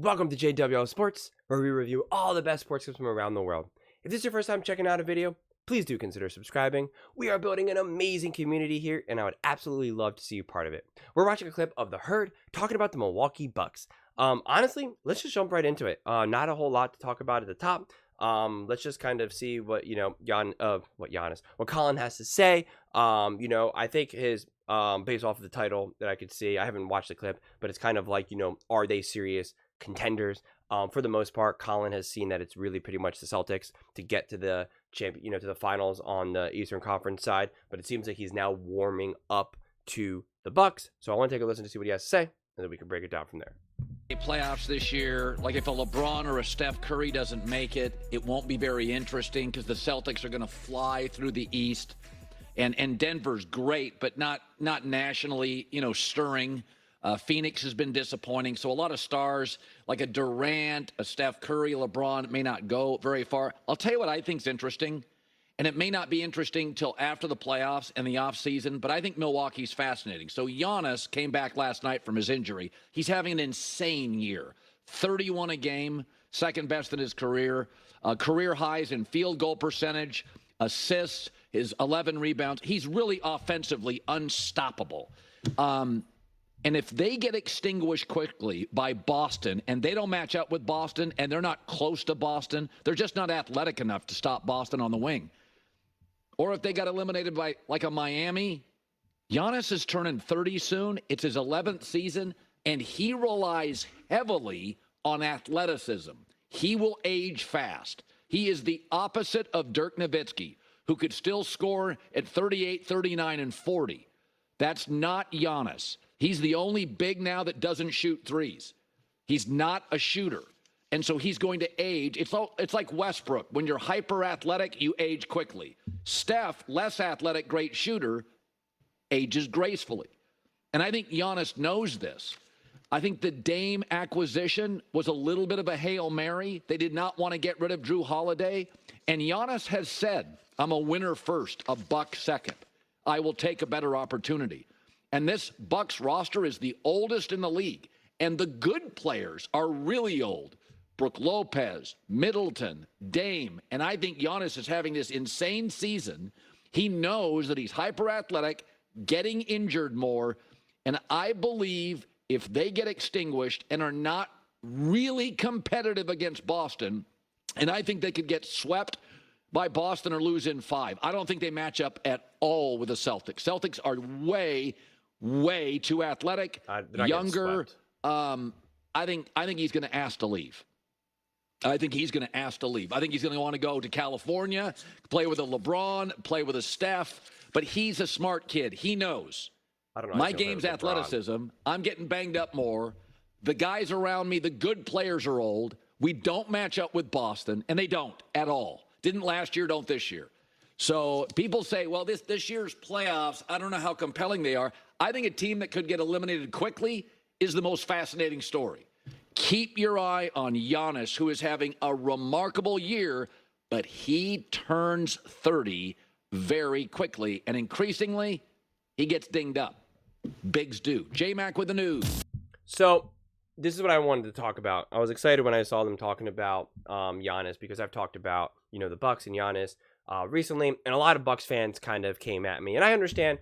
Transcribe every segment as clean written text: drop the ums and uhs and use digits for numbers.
Welcome to JWL Sports, where we review all the best sports clips from around the world. If this is your first time checking out a video, please do consider subscribing. We are building an amazing community here, and I would absolutely love to see you part of it. We're watching a clip of the Herd talking about the Milwaukee Bucks. Honestly, let's just jump right into it. Not a whole lot to talk about at the top. Let's just kind of see what what Colin has to say. I think his based off of the title that I could see, I haven't watched the clip, but it's kind of like, are they serious contenders? For the most part, Colin has seen that it's really pretty much the Celtics to get to the champion, to the finals on the Eastern Conference side. But it seems like he's now warming up to the Bucks. So I want to take a listen to see what he has to say, and then we can break it down from there. Playoffs this year, like if a LeBron or a Steph Curry doesn't make it, it won't be very interesting because the Celtics are going to fly through the East, and Denver's great, but not nationally, stirring. Phoenix has been disappointing, so a lot of stars like a Durant, a Steph Curry, LeBron may not go very far. I'll tell you what I think's interesting, and it may not be interesting till after the playoffs and the offseason, but I think Milwaukee's fascinating. So Giannis came back last night from his injury. He's having an insane year. 31 a game, second best in his career. Career highs in field goal percentage, assists, his 11 rebounds. He's really offensively unstoppable. And if they get extinguished quickly by Boston, and they don't match up with Boston, and they're not close to Boston, they're just not athletic enough to stop Boston on the wing. Or if they got eliminated by like a Miami, Giannis is turning 30 soon. It's his 11th season, and he relies heavily on athleticism. He will age fast. He is the opposite of Dirk Nowitzki, who could still score at 38, 39, and 40. That's not Giannis. He's the only big now that doesn't shoot threes. He's not a shooter. And so he's going to age. It's like Westbrook. When you're hyper athletic, you age quickly. Steph, less athletic, great shooter, ages gracefully. And I think Giannis knows this. I think the Dame acquisition was a little bit of a Hail Mary. They did not want to get rid of Drew Holiday. And Giannis has said, I'm a winner first, a buck second. I will take a better opportunity. And this Bucks roster is the oldest in the league. And the good players are really old. Brook Lopez, Middleton, Dame. And I think Giannis is having this insane season. He knows that he's hyper-athletic, getting injured more. And I believe if they get extinguished and are not really competitive against Boston, and I think they could get swept by Boston or lose in 5. I don't think they match up at all with the Celtics. Celtics are way too athletic, younger. I think he's going to ask to leave. I think he's going to want to go to California, play with a LeBron, play with a Steph. But he's a smart kid. He knows. I don't know. My game's athleticism. I'm getting banged up more. The guys around me, the good players are old. We don't match up with Boston, and they don't at all. Didn't last year, don't this year. So people say, well, this year's playoffs, I don't know how compelling they are. I think a team that could get eliminated quickly is the most fascinating story. Keep your eye on Giannis, who is having a remarkable year, but he turns 30 very quickly, and increasingly, he gets dinged up. Bigs do. J-Mac with the news. So this is what I wanted to talk about. I was excited when I saw them talking about Giannis, because I've talked about, the Bucks and Giannis recently, and a lot of Bucks fans kind of came at me. And I understand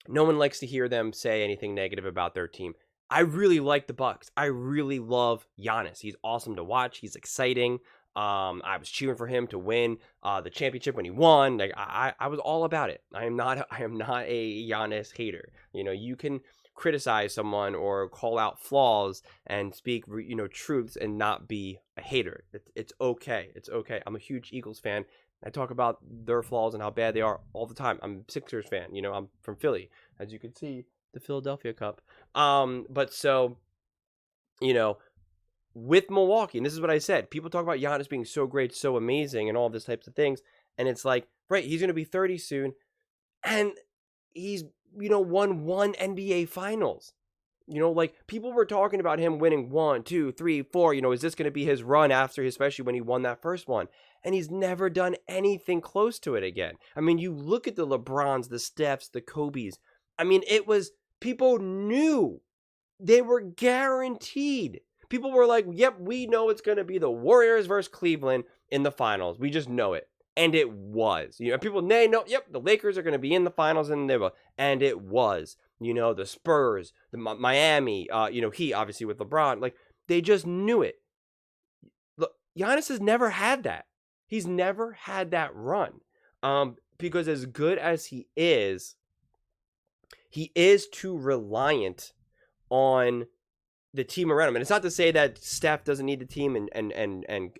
no one likes to hear them say anything negative about their team. I really like the Bucks. I really love Giannis. He's awesome to watch. He's exciting. I was cheering for him to win the championship when he won. Like I was all about it. I am not a Giannis hater. You can criticize someone or call out flaws and speak, truths and not be a hater. It's okay. It's okay. I'm a huge Eagles fan. I talk about their flaws and how bad they are all the time. I'm a Sixers fan. I'm from Philly, as you can see, the Philadelphia Cup. But so, with Milwaukee, and this is what I said, people talk about Giannis being so great, so amazing, and all these types of things. And it's like, right, he's going to be 30 soon. And he's, won 1 NBA Finals. People were talking about him winning 1, 2, 3, 4. Is this going to be his run after, especially when he won that first one? And he's never done anything close to it again. I mean, you look at the LeBrons, the Stephs, the Kobes. I mean, it was, people knew. They were guaranteed. People were like, yep, we know it's going to be the Warriors versus Cleveland in the finals. We just know it. And it was. People, they know, yep, the Lakers are going to be in the finals, and it was. The Spurs, the Miami, Heat, obviously with LeBron. Like, they just knew it. Look, Giannis has never had that. He's never had that run. Because as good as he is too reliant on the team around him. And it's not to say that Steph doesn't need the team and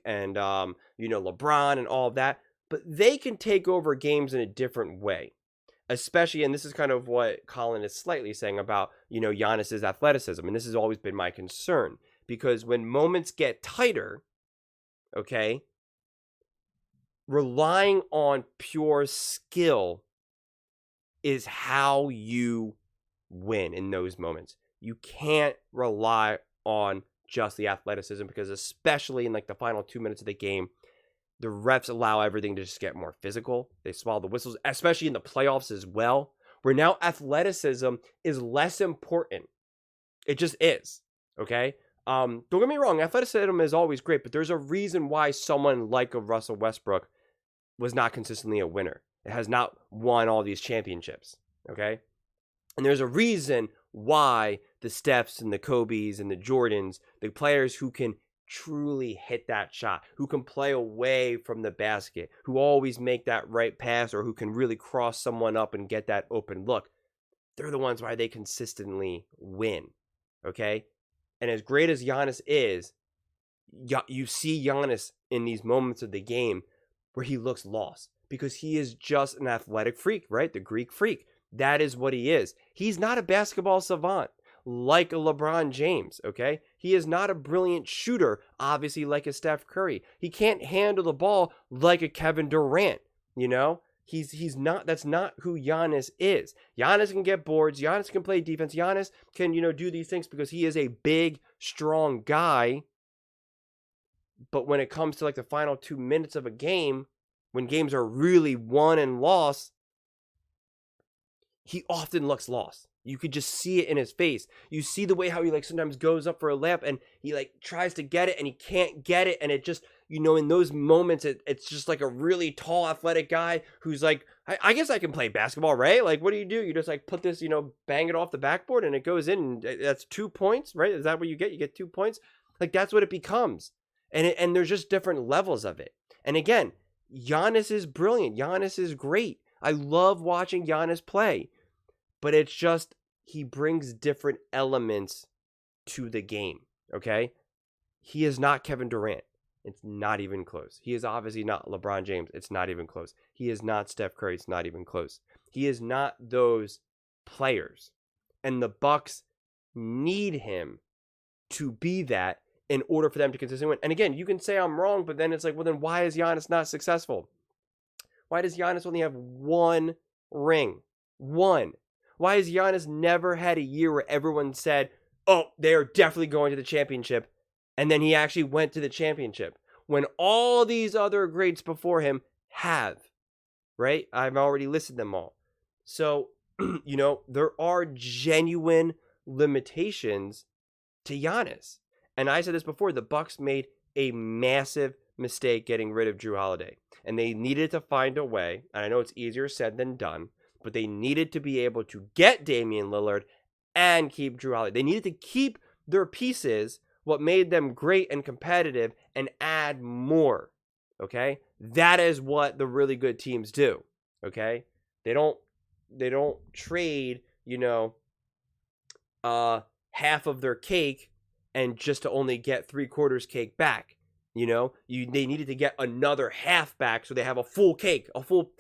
LeBron and all of that, but they can take over games in a different way. Especially, and this is kind of what Colin is slightly saying about, Giannis's athleticism. And this has always been my concern, because when moments get tighter, okay, relying on pure skill is how you win in those moments. You can't rely on just the athleticism, because especially in like the final 2 minutes of the game, the refs allow everything to just get more physical. They swallow the whistles, especially in the playoffs as well, where now athleticism is less important. It just is, okay? Don't get me wrong, athleticism is always great, but there's a reason why someone like a Russell Westbrook was not consistently a winner. It has not won all these championships, okay? And there's a reason why the Stephs and the Kobes and the Jordans, the players who can truly hit that shot, who can play away from the basket, who always make that right pass, or who can really cross someone up and get that open look, they're the ones why they consistently win, okay? And as great as Giannis is, you see Giannis in these moments of the game where he looks lost, because he is just an athletic freak, right? The Greek freak. That is what he is. He's not a basketball savant like a LeBron James, okay? He is not a brilliant shooter, obviously, like a Steph Curry. He can't handle the ball like a Kevin Durant, He's not, that's not who Giannis is. Giannis can get boards. Giannis can play defense. Giannis can, do these things because he is a big, strong guy. But when it comes to like the final 2 minutes of a game, when games are really won and lost, he often looks lost. You could just see it in his face. You see the way how he like sometimes goes up for a layup and he like tries to get it and he can't get it. And it just, in those moments, it's just like a really tall, athletic guy who's like, I guess I can play basketball, right? Like, what do? You just like put this, bang it off the backboard and it goes in. And that's 2 points, right? Is that what you get? You get 2 points. Like, that's what it becomes. And there's just different levels of it. And again, Giannis is brilliant. Giannis is great. I love watching Giannis play. But it's just, he brings different elements to the game, okay? He is not Kevin Durant. It's not even close. He is obviously not LeBron James. It's not even close. He is not Steph Curry. It's not even close. He is not those players. And the Bucks need him to be that in order for them to consistently win. And again, you can say I'm wrong, but then it's like, well, then why is Giannis not successful? Why does Giannis only have 1 ring? 1. Why has Giannis never had a year where everyone said, oh, they are definitely going to the championship, and then he actually went to the championship, when all these other greats before him have, right? I've already listed them all. So, there are genuine limitations to Giannis. And I said this before, the Bucks made a massive mistake getting rid of Jrue Holiday, and they needed to find a way, and I know it's easier said than done, but they needed to be able to get Damian Lillard and keep Jrue Holiday. They needed to keep their pieces, what made them great and competitive, and add more, okay? That is what the really good teams do, okay? They don't trade, half of their cake and just to only get 3/4 cake back. They needed to get another half back so they have a full cake, a full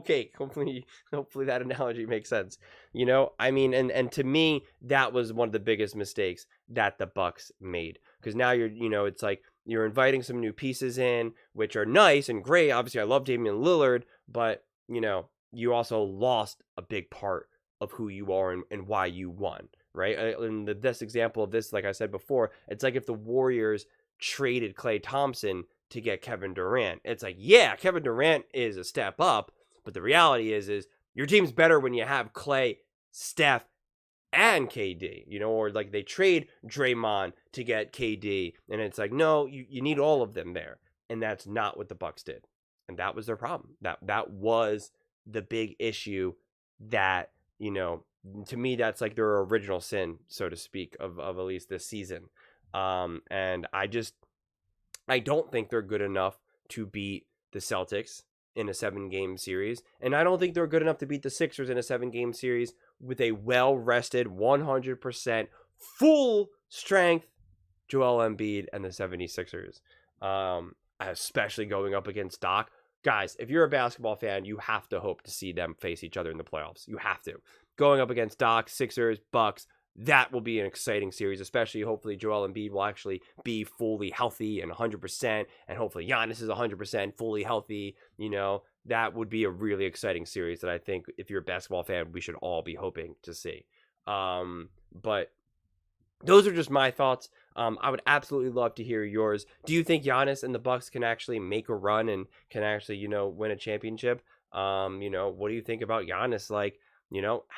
cake. Hopefully that analogy makes sense. And to me, that was one of the biggest mistakes that the Bucks made, because now it's like you're inviting some new pieces in, which are nice and great. Obviously, I love Damian Lillard, but you also lost a big part of who you are and why you won, right? And the best example of this, like I said before, it's like if the Warriors traded Klay Thompson to get Kevin Durant. It's like, yeah, Kevin Durant is a step up, but the reality is your team's better when you have Klay, Steph, and KD, or like they trade Draymond to get KD, and it's like, no, you need all of them there, and that's not what the Bucks did, and that was their problem. That was the big issue. That to me, that's like their original sin, so to speak, of at least this season. And I don't think they're good enough to beat the Celtics in a 7-game series. And I don't think they're good enough to beat the Sixers in a 7-game series with a well-rested, 100% full strength Joel Embiid and the 76ers. Especially going up against Doc. Guys, if you're a basketball fan, you have to hope to see them face each other in the playoffs. You have to. Going up against Doc, Sixers, Bucks, that will be an exciting series, especially hopefully Joel Embiid will actually be fully healthy and 100%, and hopefully Giannis is 100% fully healthy. That would be a really exciting series that I think if you're a basketball fan, we should all be hoping to see. But those are just my thoughts. I would absolutely love to hear yours. Do you think Giannis and the Bucks can actually make a run and can actually, win a championship? What do you think about Giannis? Like,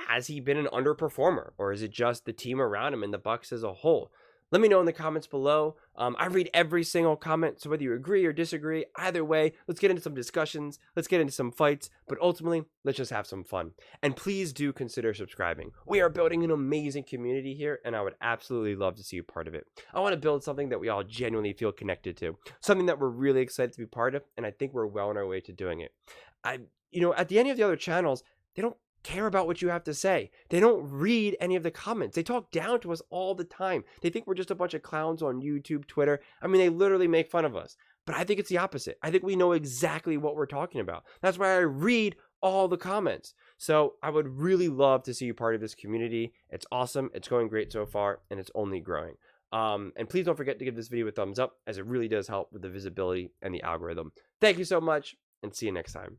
has he been an underperformer, or is it just the team around him and the Bucks as a whole? Let me know in the comments below. I read every single comment, so whether you agree or disagree, either way, let's get into some discussions, let's get into some fights, but ultimately, let's just have some fun. And please do consider subscribing. We are building an amazing community here, and I would absolutely love to see you part of it. I want to build something that we all genuinely feel connected to, something that we're really excited to be part of, and I think we're well on our way to doing it. At the end of the other channels, they don't care about what you have to say. They don't read any of the comments. They talk down to us all the time. They think we're just a bunch of clowns on YouTube, Twitter. I mean, they literally make fun of us. But I think it's the opposite. I think we know exactly what we're talking about. That's why I read all the comments. So I would really love to see you part of this community. It's awesome. It's going great so far, and it's only growing. And please don't forget to give this video a thumbs up, as it really does help with the visibility and the algorithm. Thank you so much, and see you next time.